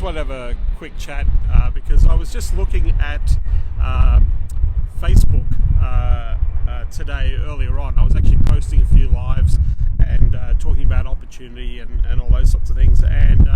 just want to have a quick chat because I was just looking at Facebook today earlier on. I was actually posting a few lives and talking about opportunity and all those sorts of things. And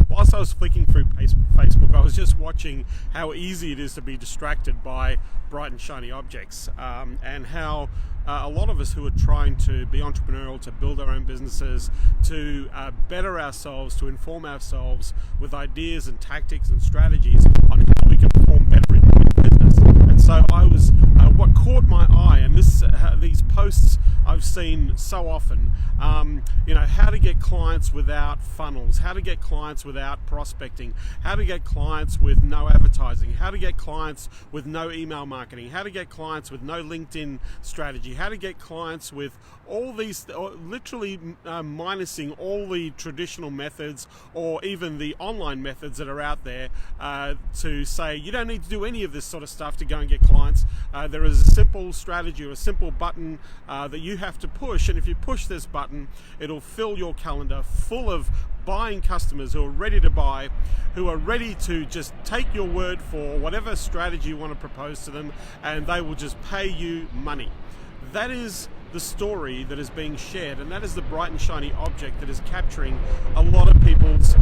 whilst I was flicking through Facebook, I was just watching how easy it is to be distracted by bright and shiny objects, and how a lot of us who are trying to be entrepreneurial, to build our own businesses, to better ourselves, to inform ourselves with ideas and tactics and strategies on how we can perform better in business. And so I was, what caught my eye, and these posts I've seen so often, how to get clients without funnels, how to get clients without prospecting, how to get clients with no advertising, how to get clients with no email marketing, how to get clients with no LinkedIn strategy, how to get clients with all these, literally minusing all the traditional methods or even the online methods that are out there, to say you don't need to do any of this sort of stuff to go and get clients. There is a simple strategy or a simple button that you have to push, and if you push this button, it'll fill your calendar full of buying customers who are ready to buy, who are ready to just take your word for whatever strategy you want to propose to them, and they will just pay you money. That is the story that is being shared, and that is the bright and shiny object that is capturing a lot of people's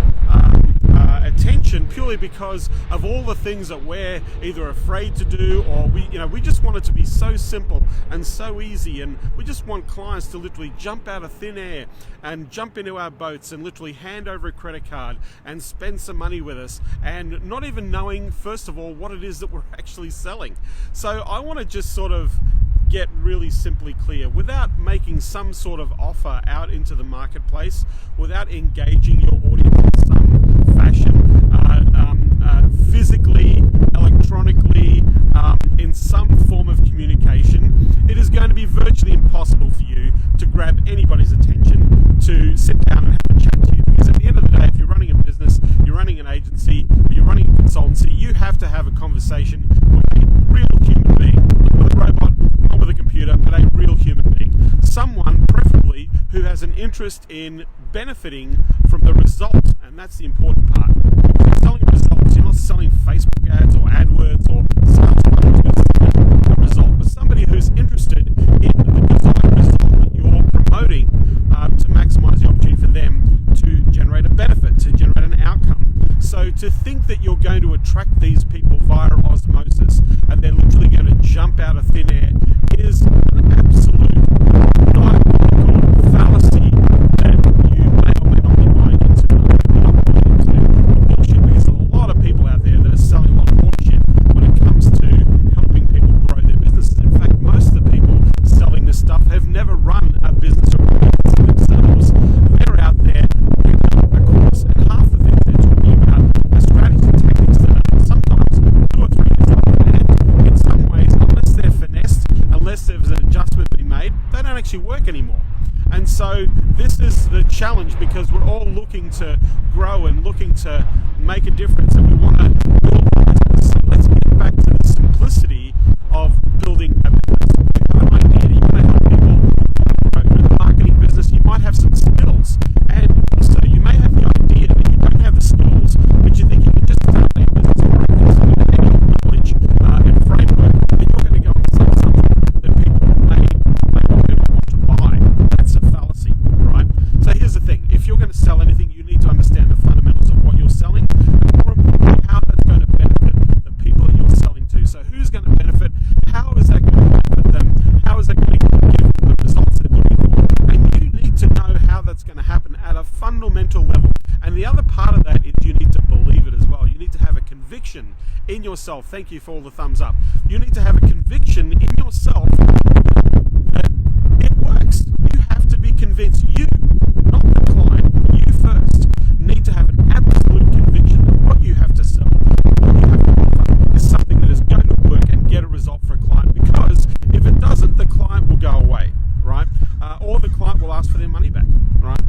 attention, purely because of all the things that we're either afraid to do, or we just want it to be so simple and so easy, and we just want clients to literally jump out of thin air and jump into our boats and literally hand over a credit card and spend some money with us, and not even knowing, first of all, what it is that we're actually selling. So I want to just sort of get really simply clear, without making some sort of offer out into the marketplace, without engaging your audience in some fashion, physically, electronically, in some form of communication, it is going to be virtually impossible for you to grab anybody's attention to sit down and have a chat to you. Because at the end of the day, if you're running a business, you're running an agency, you're running a consultancy, you have to have a conversation with a real human being, not with a robot, not with a computer, but a real human being. Someone, preferably, who has an interest in benefiting from the result, and that's the important part. If you're selling results, you're not selling Facebook ads or AdWords or sales funnels, you're selling a result. But somebody who's interested in the desired result that you're promoting, to maximize the opportunity for them to generate a benefit, to generate an outcome. So to think that you're going to attract these people via osmosis and they're literally going to jump out of thin air is an absolute diabolical fallacy that you may or may not be buying into. Bullshit, because there's a lot of people out there that are selling a lot of bullshit when it comes to helping people grow their businesses. In fact, most of the people selling this stuff have never run a business or a business themselves. They're out there doing a course, and half the things they're talking about are strategies and tactics that are sometimes 2 or 3 years old, and in some ways, unless they're finessed, unless there's an adjustment being made, they don't actually work anymore. And so this is the challenge, because we're all looking to grow and looking to make a difference, and we want to build a business. So let's get back to the simplicity of building a business. You have an idea, you want to help people grow in a marketing business, you might have some skills, and also you may have the idea that you don't have the skills, but you think you can just start a business and practice with any knowledge and framework, and you're going to go and sell something that people may not want to buy. That's a fallacy, right? So here's the thing: if you're going to sell anything, you need to understand the fundamentals of what you're selling, and more importantly, how that's going to benefit the people that you're selling to. So who's going to benefit? How is that going to benefit them? How is that going to give them the results they're looking for? And you need to know how that's going to happen at a fundamental level. And the other part of that is you need to believe it as well. You need to have a conviction in yourself. Thank you for all the thumbs up. You need to have a conviction in yourself that it works. You have to be convinced. You, not the client, you first, need to have an absolute conviction that what you have to sell, what you have to offer, is something that is going to work and get a result for a client. Because if it doesn't, the client will go away, right? Or the client will ask for their money back, right?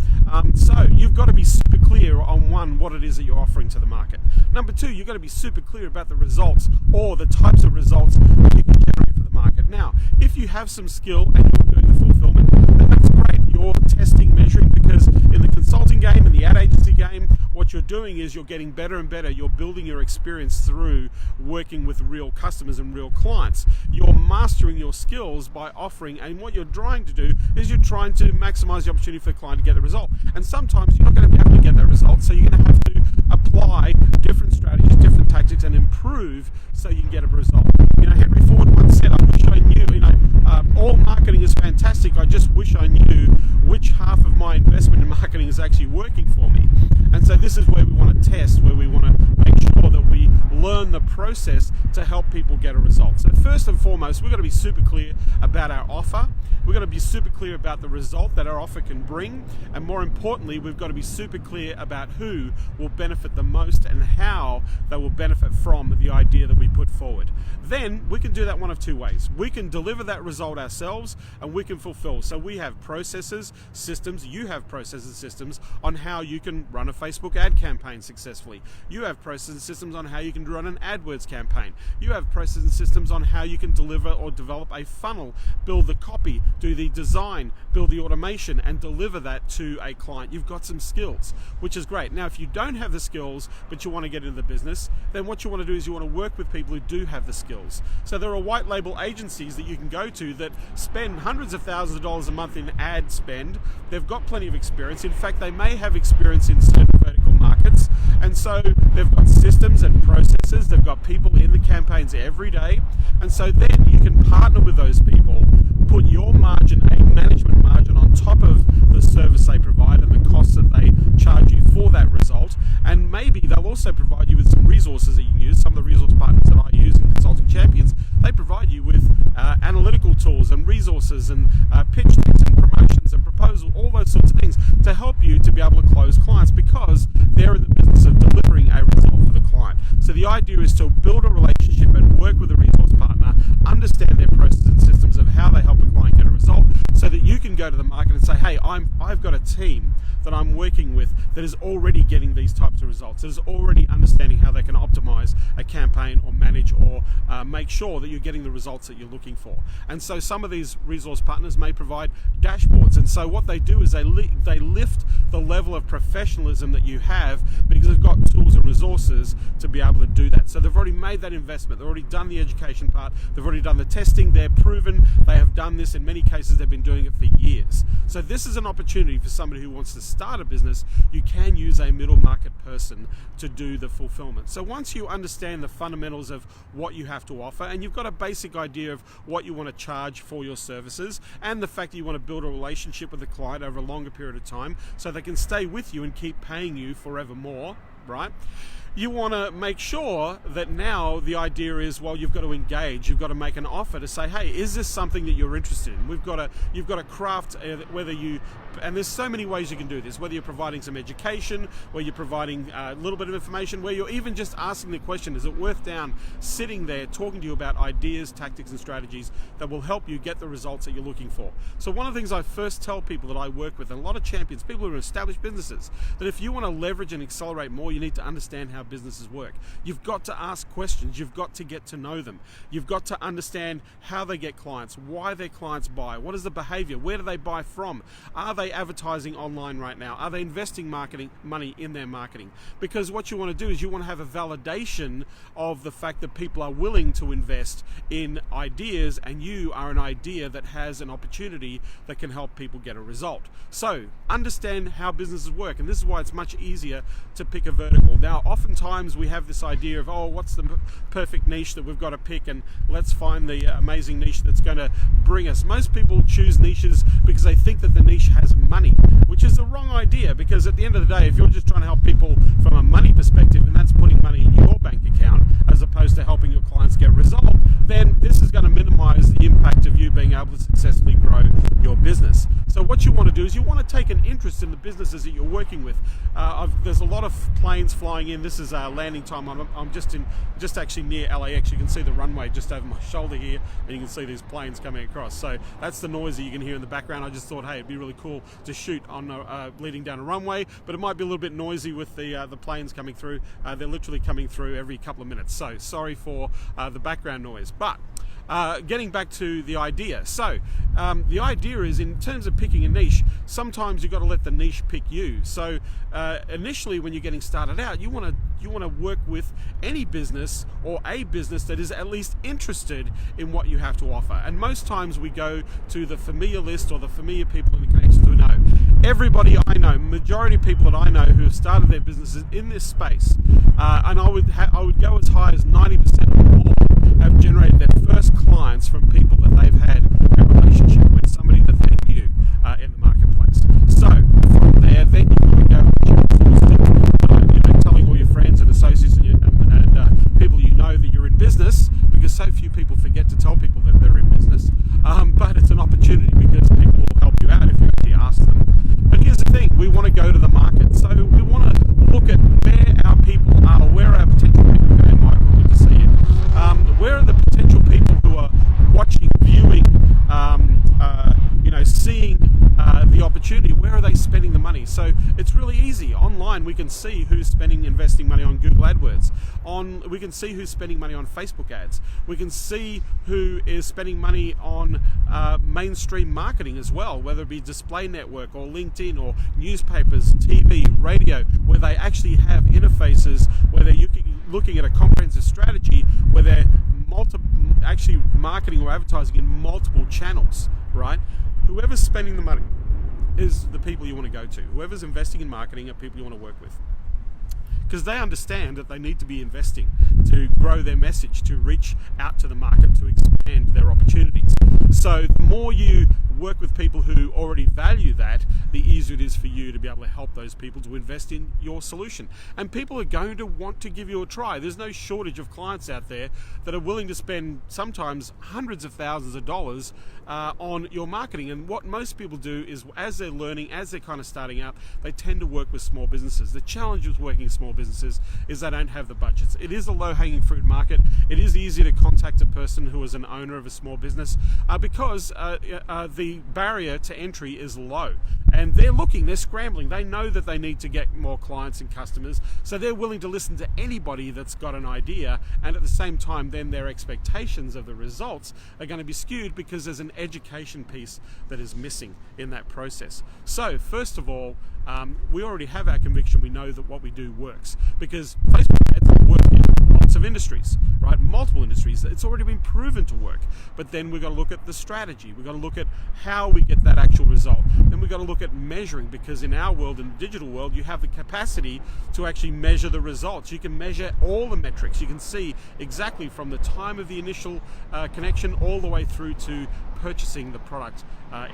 So you've got to be super clear on, one, what it is that you're offering to the market. Number 2, you've got to be super clear about the results or the types of results that you can generate for the market. Now, if you have some skill and you're doing the fulfillment, then that's great. You're testing, measuring, because in the consulting game, game, in the ad agency game, what you're doing is you're getting better and better. You're building your experience through working with real customers and real clients. You're mastering your skills by offering, and what you're trying to do is you're trying to maximize the opportunity for the client to get the result. And sometimes you're not going to be able to get that result, so you're going to have to apply different strategies, different tactics, and improve so you can get a result. Henry Ford once said, I wish I knew, all marketing is fantastic, I just wish I knew which half of my investment in marketing is actually working for me. And so this is where we want to test, where we want to make sure that we learn the process to help people get a result. So first and foremost, we've got to be super clear about our offer. We've got to be super clear about the result that our offer can bring. And more importantly, we've got to be super clear about who will benefit the most and how they will benefit from the idea that we put forward. Then we can do that one of two ways. We can deliver that result ourselves, and we can fulfill. So we have processes, systems, you have processes and systems on how you can run a Facebook ad campaign successfully. You have processes and systems on how you can run an AdWords campaign. You have processes and systems on how you can deliver or develop a funnel, build the copy, do the design, build the automation, and deliver that to a client. You've got some skills, which is great. Now, if you don't have the skills, but you want to get into the business, then what you want to do is you want to work with people who do have the skills. So there are white label agencies that you can go to that spend hundreds of thousands of dollars a month in ad spend. They've got plenty of experience. In fact, they may have experience in certain vertical markets. And so they've got systems and processes. They've got people in the campaigns every day. And so then you can partner with those people, put your margin, a management margin, on top of the service they provide and the costs that they charge you for that result. And maybe they'll also provide you with some resources that you can use. Some of the resource partners that I use in Consulting Champions, they provide you with analytical tools and resources and pitch decks and promotions and proposal, all those sorts of things to help you to be able to close clients, because they're in the business of delivering a result for the client. So the idea is to build a relationship and work with a resource partner, understand their processes and systems of how they help a client get a result, so that you can go to the market and say, hey, I've got a team that I'm working with that is already getting these types of results, that is already understanding how they can optimize a campaign or manage or make sure that you're getting the results that you're looking for. And so some of these resource partners may provide dashboards, and so what they do is they lift the level of professionalism that you have, because they've got tools and resources to be able to do that. So they've already made that investment, they've already done the education part, they've already done the testing, they're proven, they have done this. In many cases they've been doing it for years. So this is an opportunity for somebody who wants to start a business. You can use a middle market person to do the fulfillment. So once you understand the fundamentals of what you have to offer, and you've got a basic idea of what you want to charge for your services, and the fact that you want to build a relationship with the client over a longer period of time so they can stay with you and keep paying you forevermore, right? You want to make sure that now the idea is, well, you've got to engage, you've got to make an offer to say, hey, is this something that you're interested in? You've got to craft whether you, and there's so many ways you can do this, whether you're providing some education, where you're providing a little bit of information, where you're even just asking the question, is it worth sitting there talking to you about ideas, tactics, and strategies that will help you get the results that you're looking for. So one of the things I first tell people that I work with, and a lot of champions, people who are established businesses, that if you want to leverage and accelerate more, you need to understand how businesses work. You've got to ask questions. You've got to get to know them. You've got to understand how they get clients, why their clients buy, what is the behavior, where do they buy from, are they advertising online right now, are they investing marketing money in their marketing? Because what you want to do is you want to have a validation of the fact that people are willing to invest in ideas, and you are an idea that has an opportunity that can help people get a result. So understand how businesses work, and this is why it's much easier to pick a vertical. Now, oftentimes we have this idea of, oh, what's the perfect niche that we've got to pick, and let's find the amazing niche that's going to bring us. Most people choose niches because they think that the niche has money, which is the wrong idea, because at the end of the day, if you're just trying to help people from a money perspective, and that's putting money in your bank account as opposed to helping your clients get a result, then this is going to minimize the impact of you being able to successfully grow your business. So what you want to do is you want to take an interest in the businesses that you're working with. There's a lot of planes flying in. This is landing time. I'm just actually near LAX. You can see the runway just over my shoulder here, and you can see these planes coming across. So that's the noise that you can hear in the background. I just thought, hey, it'd be really cool to shoot on leading down a runway, but it might be a little bit noisy with the planes coming through. They're literally coming through every couple of minutes. So sorry for the background noise. But getting back to the idea. So the idea is, in terms of picking a niche, sometimes you've got to let the niche pick you. So initially, when you're getting started out, you want to work with any business or a business that is at least interested in what you have to offer. And most times we go to the familiar list or the familiar people in the connections who know. Everybody I know, majority of people that I know who have started their businesses in this space, and I would go as high as 90% or more, have generated their first clients from people that they've had a relationship with, somebody that they knew in the marketplace. So from there, then you can go telling all your friends and associates and people you know that you're in business, because so few people forget to tell people that they're in business. But it's an opportunity because people will help you out if you actually ask them. But here's the thing, we want to go to the market. So we want to look at where our people are, where our potential people are. Hey, Michael, good to see you. Where are the potential people who are watching, viewing, seeing the opportunity? Where are they spending the money? So it's really easy. Online, we can see who's investing money on Google AdWords. We can see who's spending money on Facebook ads. We can see who is spending money on mainstream marketing as well, whether it be display network or LinkedIn or newspapers, TV, radio, where they actually have interfaces where they're looking at a comprehensive strategy where they're actually marketing or advertising in multiple channels, right? Whoever's spending the money is the people you want to go to. Whoever's investing in marketing are people you want to work with, because they understand that they need to be investing to grow their message, to reach out to the market, to expand their opportunities. So the more you work with people who already value that, the easier it is for you to be able to help those people to invest in your solution. And people are going to want to give you a try. There's no shortage of clients out there that are willing to spend sometimes hundreds of thousands of dollars on your marketing. And what most people do is, as they're learning, as they're kind of starting out, they tend to work with small businesses. The challenge with working with small businesses is they don't have the budgets. It is a low-hanging fruit market. It is easy to contact a person who is an owner of a small business because the barrier to entry is low. And they're scrambling. They know that they need to get more clients and customers, so they're willing to listen to anybody that's got an idea, and at the same time then their expectations of the results are going to be skewed because there's an education piece that is missing in that process. So first of all, we already have our conviction. We know that what we do works because Facebook ads work in lots of industries, right? Multiple industries. It's already been proven to work. But then we've got to look at the strategy. We've got to look at how we get that actual result. Then we've got to look at measuring, because in our world, in the digital world, you have the capacity to actually measure the results. You can measure all the metrics. You can see exactly from the time of the initial connection all the way through to purchasing the product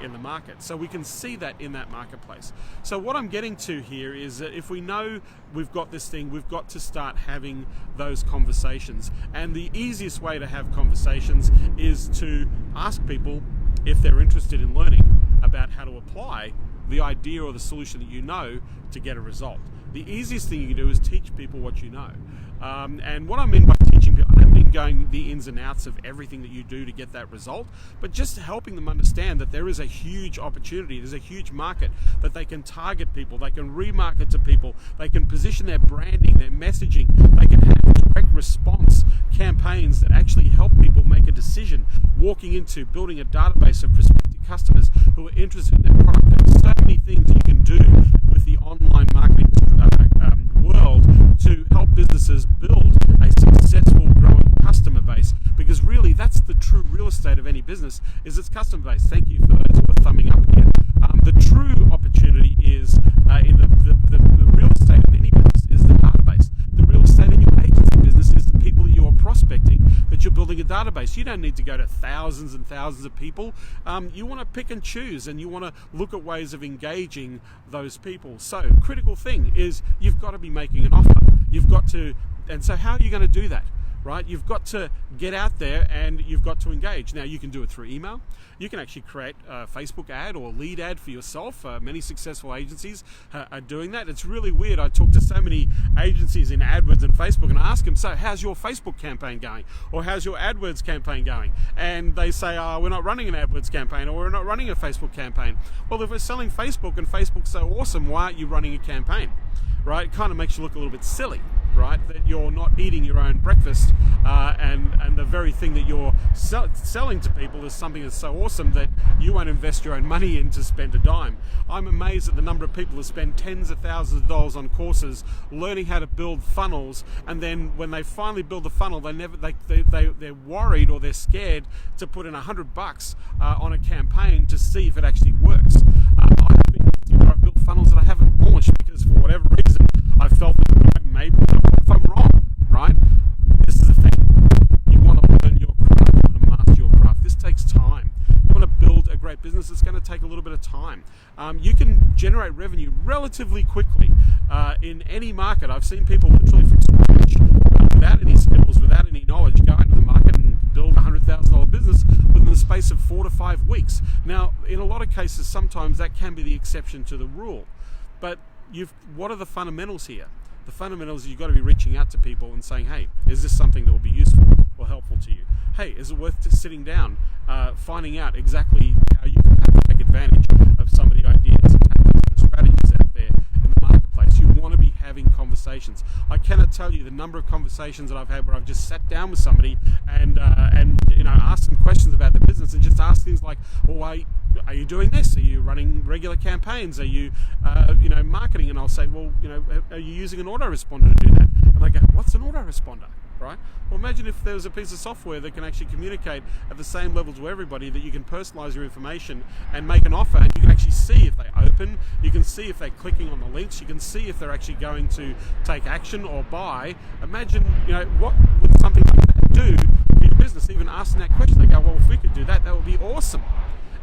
in the market. So we can see that in that marketplace. So what I'm getting to here is that if we know we've got this thing, we've got to start having those conversations. And the easiest way to have conversations is to ask people if they're interested in learning about how to apply the idea or the solution that you know to get a result. The easiest thing you can do is teach people what you know. And what I mean by teaching people, I don't mean going the ins and outs of everything that you do to get that result, but just helping them understand that there is a huge opportunity, there's a huge market, that they can target people, they can remarket to people, they can position their branding, their messaging, they can have direct response campaigns that actually help people make a decision, walking into building a database of prospective customers who are interested in their product. There are so many things that you can do with the online marketing world to help businesses build a successful, growing customer base, because really that's the true real estate of any business, is its customer base. Thank you for those who are thumbing up here. The true opportunity is in the real estate of any business is the database. The real estate in your agency business is the people that you are prospecting, that you're building a database. You don't need to go to thousands and thousands of people. You want to pick and choose, and you want to look at ways of engaging those people. So critical thing is you've got to be making an offer. You've got to, and so how are you going to do that? Right? You've got to get out there and you've got to engage. Now you can do it through email. You can actually create a Facebook ad or lead ad for yourself. Many successful agencies are doing that. It's really weird. I talk to so many agencies in AdWords and Facebook and I ask them, so how's your Facebook campaign going? Or how's your AdWords campaign going? And they say, we're not running an AdWords campaign, or we're not running a Facebook campaign. Well, if we're selling Facebook and Facebook's so awesome, why aren't you running a campaign? Right? It kind of makes you look a little bit silly. right? That you're not eating your own breakfast, and the very thing that you're selling to people is something that's so awesome that you won't invest your own money in to spend a dime. I'm amazed at the number of people who spend tens of thousands of dollars on courses learning how to build funnels, and then when they finally build the funnel, they're worried or they're scared to put in $100 on a campaign to see if it actually works. I've built funnels that I haven't launched because for whatever reason I felt that maybe if I'm wrong, right? This is the thing. You want to learn your craft, you want to master your craft. This takes time. You want to build a great business, it's going to take a little bit of time. You can generate revenue relatively quickly in any market. I've seen people literally from scratch, without any skills, without any knowledge, go into the market and build a $100,000 business within the space of 4 to 5 weeks. Now, in a lot of cases, sometimes that can be the exception to the rule. But what are the fundamentals here? The fundamentals is you've got to be reaching out to people and saying, hey, is this something that will be useful or helpful to you? Hey, is it worth just sitting down, finding out exactly how you can take advantage of some of the ideas and tactics and strategies out there in the marketplace? You want to be having conversations. I cannot tell you the number of conversations that I've had where I've just sat down with somebody and asked them questions about their business and just asked things like, well, are you doing this? Are you running regular campaigns? Are you, marketing? And I'll say, well, are you using an autoresponder to do that? And they go, what's an autoresponder? Right? Well, imagine if there was a piece of software that can actually communicate at the same level to everybody, that you can personalize your information and make an offer, and you can actually see if they open, you can see if they're clicking on the links, you can see if they're actually going to take action or buy. Imagine, what would something like that do for your business? Even asking that question, they go, well, if we could do that, that would be awesome.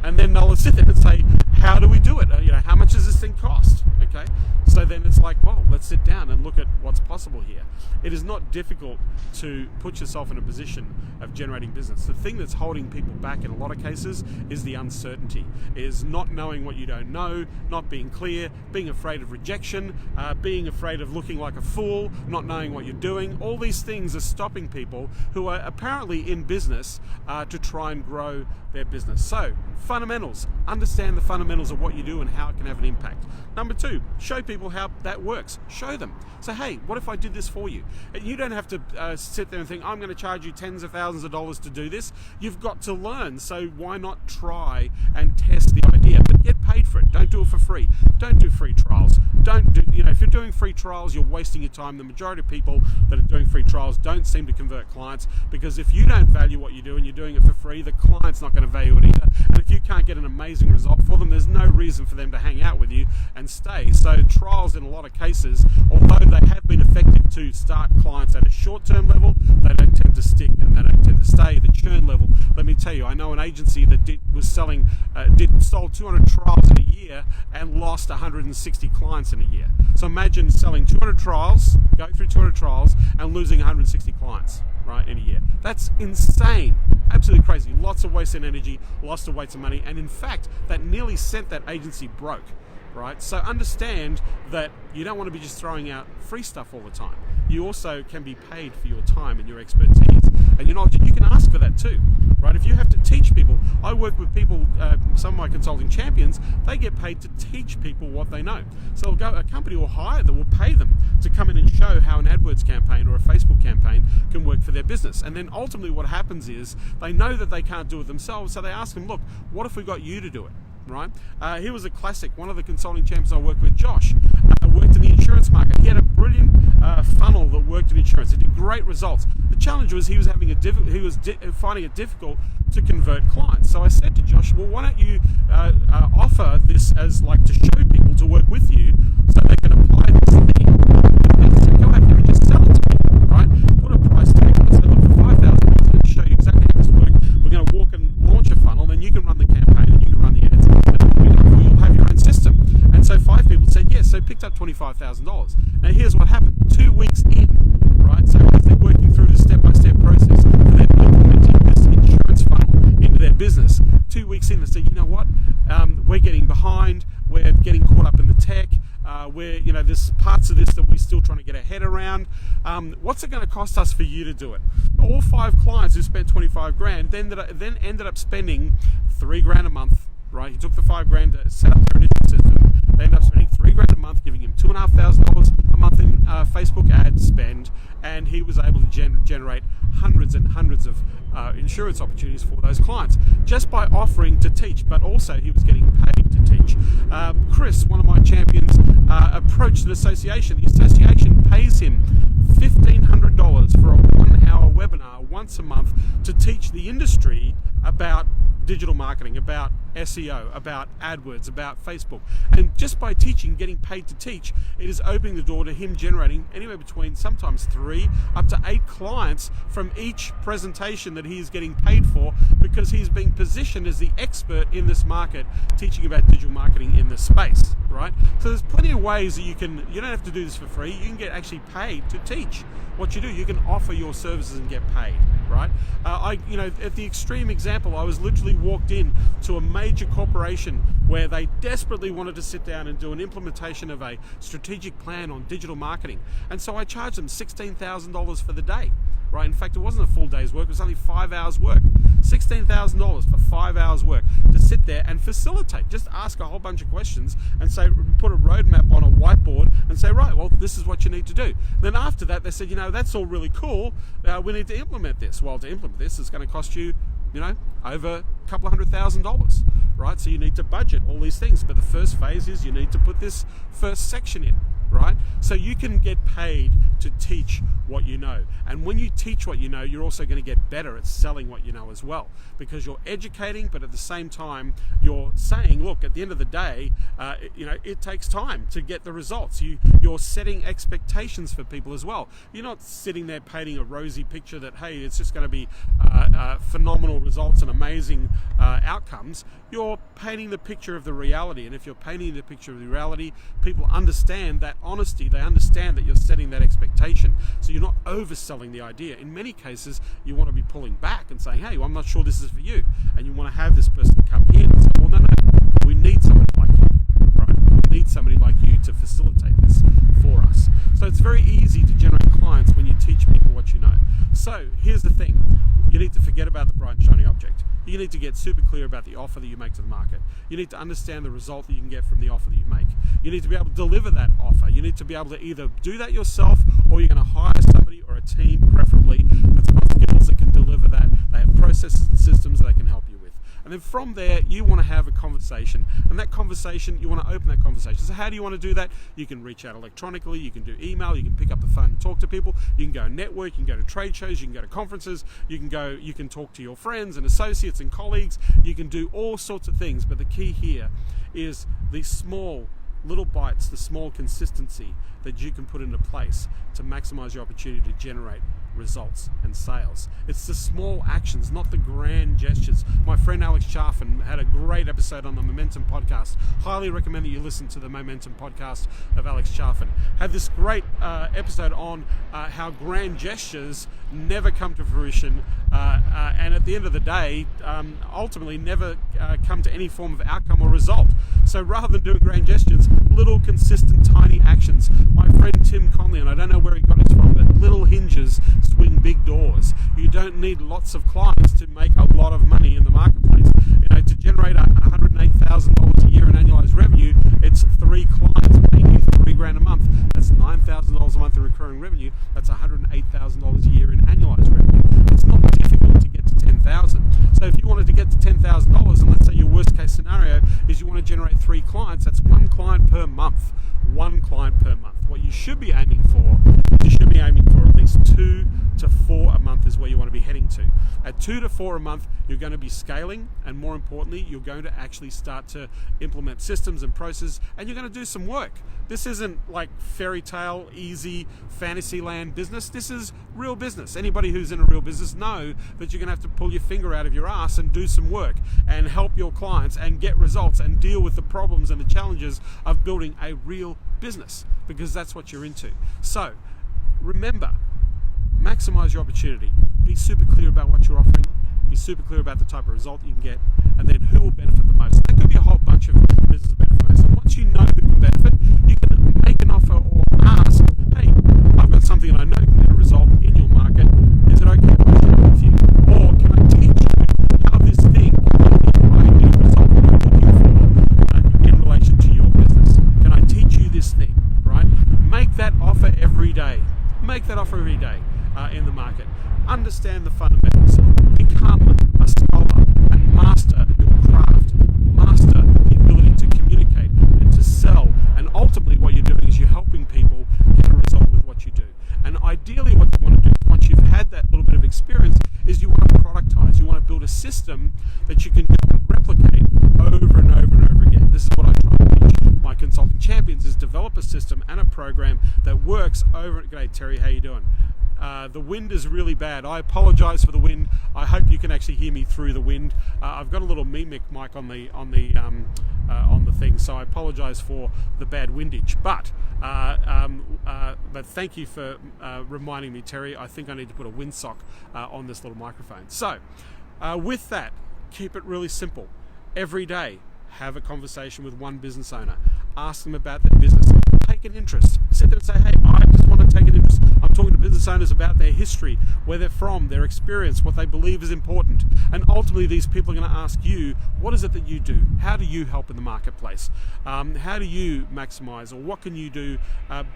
And then they'll sit there and say, how do we do it? How much does this thing cost? Okay. So then it's like, well, let's sit down and look at what's possible here. It is not difficult to put yourself in a position of generating business. The thing that's holding people back in a lot of cases is the uncertainty, is not knowing what you don't know, not being clear, being afraid of rejection, being afraid of looking like a fool, not knowing what you're doing. All these things are stopping people who are apparently in business to try and grow their business. So, fundamentals. Understand the fundamentals of what you do and how it can have an impact. Number 2, show people how that works. Show them. Say, hey, what if I did this for you? And you don't have to sit there and think, I'm going to charge you tens of thousands of dollars to do this. You've got to learn. So why not try and test the idea? But get paid for it. Don't do it for free. Don't do free trials. If you're doing free trials, you're wasting your time. The majority of people that are doing free trials don't seem to convert clients, because if you don't value what you do and you're doing it for free, the client's not going to value it either. And if you can't get an amazing result for them, there's no reason for them to hang out with you and stay. So trials, in a lot of cases, although they have been effective to start clients at a short-term level, they don't tend to stick and they don't tend to stay. The churn level, let me tell you, I know an agency that sold 200 trials in a year and lost 160 clients in a year. So imagine selling 200 trials, going through 200 trials and losing 160 clients, right, in a year. That's insane. Absolutely crazy. Lots of wasted energy, lots of wasted money, and in fact, that nearly sent that agency broke. Right? So understand that you don't want to be just throwing out free stuff all the time. You also can be paid for your time and your expertise and your knowledge. You can ask for that too, right? If you have to teach people, I work with people, some of my consulting champions, they get paid to teach people what they know. So a company will hire them, will pay them to come in and show how an AdWords campaign or a Facebook campaign can work for their business. And then ultimately what happens is they know that they can't do it themselves, so they ask them, look, what if we got you to do it? Right? Here was a classic. One of the consulting champions I worked with, Josh, worked in the insurance market. He had a brilliant funnel that worked in insurance. It did great results. The challenge was he was finding it difficult to convert clients. So I said to Josh, well, why don't you offer this as to show people to work with you so they can apply this thing. And said, go ahead and just sell it to people, right? Put a price tag on it. Say, look, for $5,000, I'm going to show you exactly how this works. We're going to walk and launch a funnel, then you can run the campaign and you can run the ads. You'll have your own system. And so 5 people said yes, so picked up $25,000. Now here's what happened. 2 weeks in, right? So as they're working through the step-by-step process for them implementing this insurance funnel into their business, 2 weeks in they said, you know what? We're getting behind, we're getting caught up in the tech, there's parts of this that we're still trying to get our head around. What's it going to cost us for you to do it? All 5 clients who spent $25,000 then ended up spending $3,000 a month. Right, he took the $5,000 to set up their initial system, They ended up spending $3,000 a month, giving him $2,500 a month in Facebook ad spend, and he was able to generate hundreds and hundreds of insurance opportunities for those clients just by offering to teach, but also he was getting paid to teach. Chris, one of my champions, approached an association. The association pays him $1,500 for a 1-hour webinar once a month to teach the industry about digital marketing, about SEO, about AdWords, about Facebook. And just by teaching, getting paid to teach, it is opening the door to him generating anywhere between sometimes 3 up to 8 clients from each presentation that he is getting paid for, because he's being positioned as the expert in this market, teaching about digital marketing in this space, right? So there's plenty of ways that you don't have to do this for free. You can get actually paid to teach what you do. You can offer your services and get paid, right? At the extreme example, I was literally walked in to a major corporation where they desperately wanted to sit down and do an implementation of a strategic plan on digital marketing. And so I charged them $16,000 for the day, right? In fact, it wasn't a full day's work, it was only 5 hours work. $16,000 for 5 hours work to sit there and facilitate, just ask a whole bunch of questions and say, put a roadmap on a whiteboard and say, right, well, this is what you need to do. Then after that, they said, that's all really cool. We need to implement this. Well, to implement this is going to cost you, over a couple of $100,000, right? So you need to budget all these things. But the first phase is you need to put this first section in, right? So you can get paid to teach what you know. And when you teach what you know, you're also going to get better at selling what you know as well, because you're educating, but at the same time, you're saying, look, at the end of the day, it takes time to get the results. You're setting expectations for people as well. You're not sitting there painting a rosy picture that, hey, it's just going to be phenomenal results and amazing outcomes. You're painting the picture of the reality. And if you're painting the picture of the reality, people understand that honesty. They understand that you're setting that expectation. So you're not overselling the idea. In many cases, you want to be pulling back and saying, hey, well, I'm not sure this is for you. And you want to have this person come in and say, well, no, we need somebody like you, right? We need somebody like you to facilitate this for us. So it's very easy to generate clients when you teach people what you know. So here's the thing. You need to forget about the bright and shiny object. You need to get super clear about the offer that you make to the market. You need to understand the result that you can get from the offer that you make. You need to be able to deliver that offer. You need to be able to either do that yourself, or you're going to hire somebody or a team, preferably, that's got skills that can deliver that. They have processes and systems that they can help you with. And then from there, you want to have a conversation. And that conversation, you want to open that conversation. So how do you want to do that? You can reach out electronically, you can do email, you can pick up the phone and talk to people, you can go network, you can go to trade shows, you can go to conferences, you can talk to your friends and associates and colleagues, you can do all sorts of things. But the key here is the small little bites, the small consistency that you can put into place to maximize your opportunity to generate results and sales. It's the small actions, not the grand gestures. My friend Alex Chaffin had a great episode on the Momentum podcast. Highly recommend that you listen to the Momentum podcast of Alex Chaffin. Had this great episode on how grand gestures never come to fruition, and at the end of the day, ultimately never come to any form of outcome or result. So rather than doing grand gestures, little consistent tiny actions. My friend Tim Conley, and I don't know where he got it from, but little hinges swing big doors. You don't need lots of clients to make a lot of money in the marketplace. To generate $108,000 a year in annualized revenue, it's 3 clients paying you $3,000 a month. That's $9,000 a month in recurring revenue. That's $108,000 a year in annualized revenue. It's not difficult to get to $10,000. So if you wanted to get to $10,000, and let's say your worst case scenario is you want to generate 3 clients, that's 1 client per month. 1 client per month. What you should be aiming for, at least 2 to 4 a month is where you want to be heading to. At 2 to 4 a month, you're going to be scaling, and more importantly, you're going to actually start to implement systems and processes, and you're going to do some work. This isn't like fairy tale, easy, fantasy land business. This is real business. Anybody who's in a real business know that you're going to have to pull your finger out of your ass and do some work and help your clients and get results and deal with the problems and the challenges of building a real business, because that's what you're into. So remember, maximize your opportunity. Be super clear about what you're offering. Be super clear about the type of result you can get, and then who will benefit the most. That could be a whole bunch of businesses benefit the most. And once you know who can benefit, you can make an offer or ask, hey, I've got something that I know can get a result in your market. Is it okay if I share it with you? Or can I teach you how this thing can get the ideal result that you're looking for in relation to your business? take that off every day in the market. Understand the fundamentals. Become a scholar and master your craft. Master the ability to communicate and to sell. And ultimately what you're doing is you're helping people get a result with what you do. And ideally what you want to do once you've had that little bit of experience is you want to productize. You want to build a system that you can replicate over and over and over again. This is what I try to teach my consulting champions, is develop a system and a program that works over. G'day Terry, how you doing? The wind is really bad. I apologize for the wind. I hope you can actually hear me through the wind. I've got a little mimic mic on the thing, so I apologize for the bad windage. But thank you for reminding me, Terry. I think I need to put a windsock on this little microphone. So, with that, keep it really simple. Every day, have a conversation with one business owner. Ask them about their business. Take an interest. Sit there and say, hey, I just want to take an interest. I'm talking to business owners about their history, where they're from, their experience, what they believe is important. And ultimately, these people are going to ask you, what is it that you do? How do you help in the marketplace? How do you maximize, or what can you do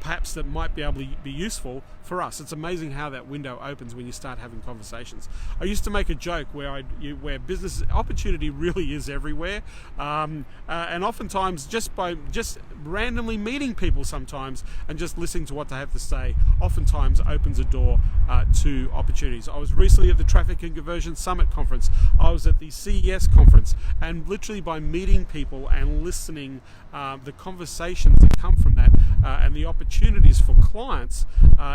perhaps that might be able to be useful for us? It's amazing how that window opens when you start having conversations. I used to make a joke where business opportunity really is everywhere. And oftentimes just randomly meeting people sometimes and just listening to what they have to say oftentimes opens a door to opportunities. I was recently at the Traffic and Conversion Summit conference. I was at the CES conference, and literally by meeting people and listening, the conversations that come from that and the opportunities for clients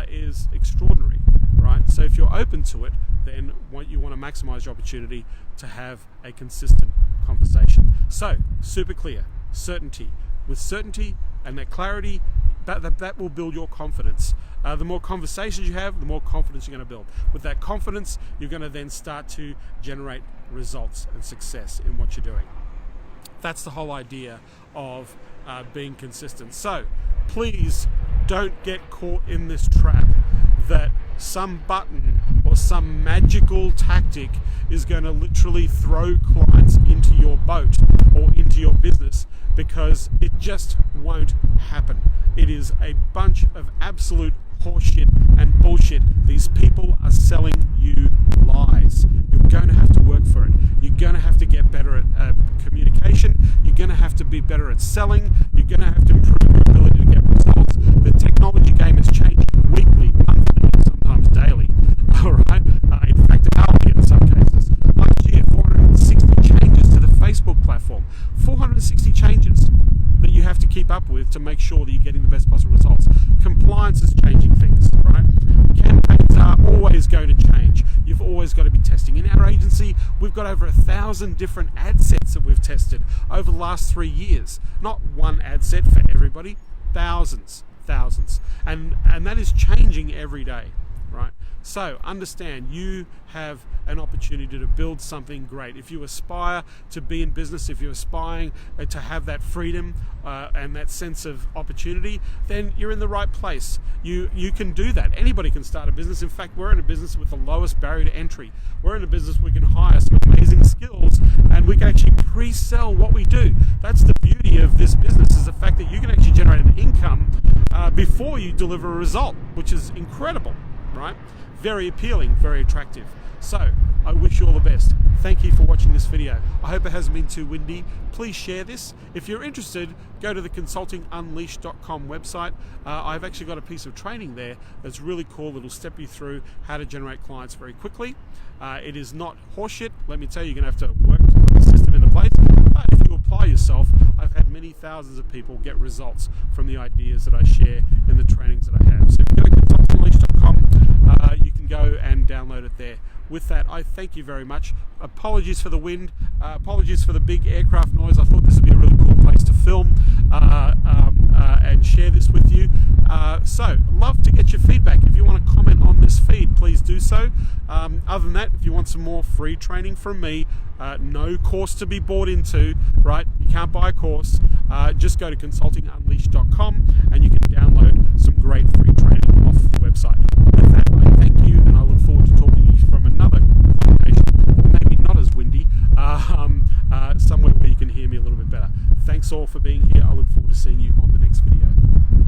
is extraordinary, right? So if you're open to it, then you want to maximize your opportunity to have a consistent conversation. So, super clear, certainty. With certainty and that clarity, that will build your confidence. The more conversations you have, the more confidence you're going to build. With that confidence, you're going to then start to generate results and success in what you're doing. That's the whole idea of being consistent. So please don't get caught in this trap that some button or some magical tactic is going to literally throw clients into your boat or into your business, because it just won't happen. It is a bunch of absolute horseshit and bullshit. These people are selling you lies. You're going to have to work for it. You're going to have to get better at communication. You're going to have to be better at selling. You're going to have to improve your ability to get results. The technology game is changing weekly, monthly, sometimes daily. All right. In fact, hourly in some cases. Last year, 460 changes to the Facebook platform. 460 changes that you have to keep up with to make sure that you're getting the best possible results. Compliance is changing things, right? Campaigns are always going to change. You've always got to be testing. In our agency, we've got over 1,000 different ad sets that we've tested over the last 3 years. Not one ad set for everybody, thousands. And that is changing every day, right? So understand, you have an opportunity to build something great. If you aspire to be in business, if you're aspiring to have that freedom and that sense of opportunity, then you're in the right place. You can do that. Anybody can start a business. In fact, we're in a business with the lowest barrier to entry. We're in a business we can hire some amazing skills, and we can actually pre-sell what we do. That's the beauty of this business, is the fact that you can actually generate an income before you deliver a result, which is incredible, right? Very appealing, very attractive. So, I wish you all the best. Thank you for watching this video. I hope it hasn't been too windy. Please share this. If you're interested, go to the consultingunleashed.com website. I've actually got a piece of training there that's really cool. It'll step you through how to generate clients very quickly. It is not horseshit. Let me tell you, you're going to have to work to put the system into place. But if you apply yourself, I've had many thousands of people get results from the ideas that I share in the trainings that I have. So if you go to consultingunleashed.com, you can go and download it there. With that, I thank you very much. Apologies for the wind. Apologies for the big aircraft noise. I thought this would be a really cool place to film and share this with you. So, love to get your feedback. If you want to comment on this feed, please do so. Other than that, if you want some more free training from me, no course to be bought into, right? You can't buy a course. Just go to consultingunleashed.com and you can download some great free training off the website. With that, I thank you, and I look forward to talking to you from another location, maybe not as windy, somewhere where you can hear me a little bit better. Thanks all for being here. I look forward to seeing you on the next video.